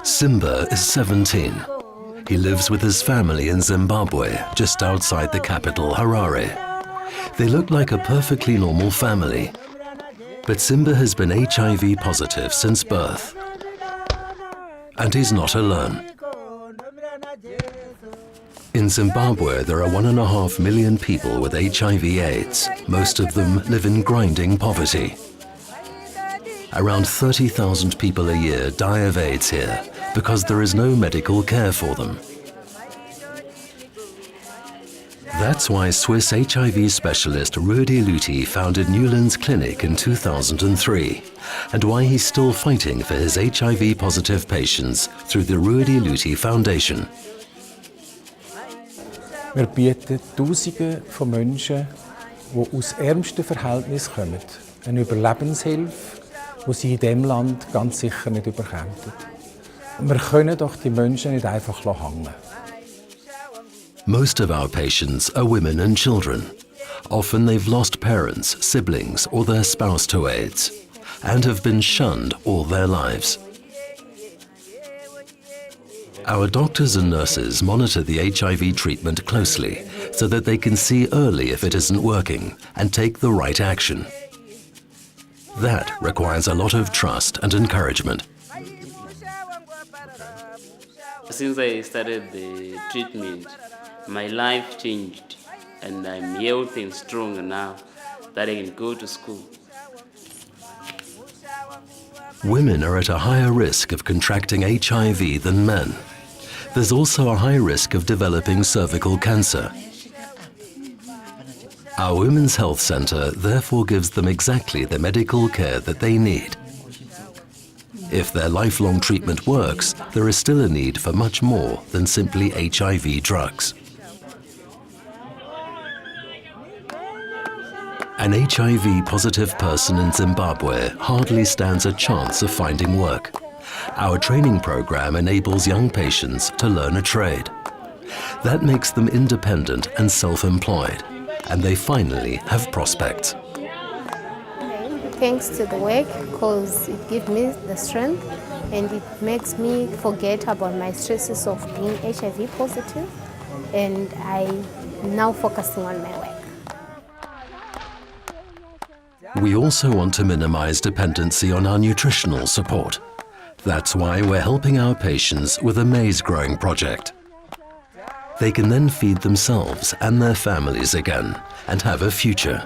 Simba is 17. He lives with his family in Zimbabwe, just outside the capital, Harare. They look like a perfectly normal family. But Simba has been HIV positive since birth. And he's not alone. In Zimbabwe, there are 1.5 million people with HIV/AIDS. Most of them live in grinding poverty. Around 30,000 people a year die of AIDS here because there is no medical care for them. That's why Swiss HIV specialist Ruedi Lüthy founded Newlands Clinic in 2003, and why he's still fighting for his HIV-positive patients through the Ruedi Lüthy Foundation. Wir bieten Tausende von Menschen, die aus ärmsten Verhältnissen kommen, eine Überlebenshilfe, die sie in diesem Land ganz sicher nicht bekommen. Wir können doch die Menschen nicht einfach hängen. Most of our patients are women and children. Often they've lost parents, siblings, or their spouse to AIDS, and have been shunned all their lives. Our doctors and nurses monitor the HIV treatment closely so that they can see early if it isn't working and take the right action. That requires a lot of trust and encouragement. Since I started the treatment, my life changed, and I'm healthy and strong now that I can go to school. Women are at a higher risk of contracting HIV than men. There's also a high risk of developing cervical cancer. Our Women's Health Centre therefore gives them exactly the medical care that they need. If their lifelong treatment works, there is still a need for much more than simply HIV drugs. An HIV-positive person in Zimbabwe hardly stands a chance of finding work. Our training program enables young patients to learn a trade. That makes them independent and self-employed, and they finally have prospects. Thanks to the work, because it gives me the strength and it makes me forget about my stresses of being HIV positive, and I'm now focusing on my work. We also want to minimize dependency on our nutritional support. That's why we're helping our patients with a maize growing project. They can then feed themselves and their families again and have a future.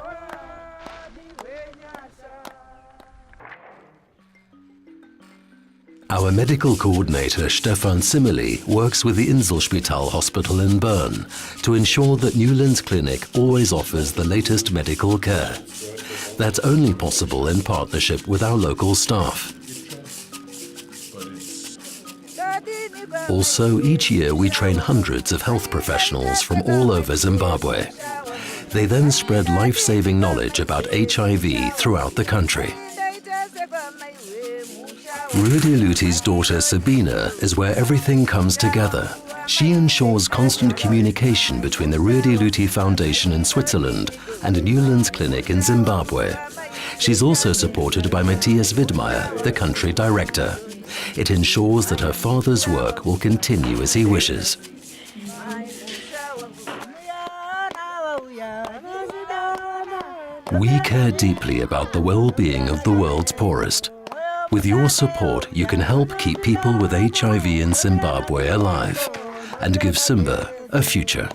Our medical coordinator Stefan Simmerli works with the Inselspital Hospital in Bern to ensure that Newlands Clinic always offers the latest medical care. That's only possible in partnership with our local staff. Also, each year we train hundreds of health professionals from all over Zimbabwe. They then spread life-saving knowledge about HIV throughout the country. Ruedi Lüthy's daughter Sabina is where everything comes together. She ensures constant communication between the Ruedi Lüthy Foundation in Switzerland and Newlands Clinic in Zimbabwe. She's also supported by Matthias Widmeyer, the country director. It ensures that her father's work will continue as he wishes. We care deeply about the well-being of the world's poorest. With your support, you can help keep people with HIV in Zimbabwe alive and give Simba a future.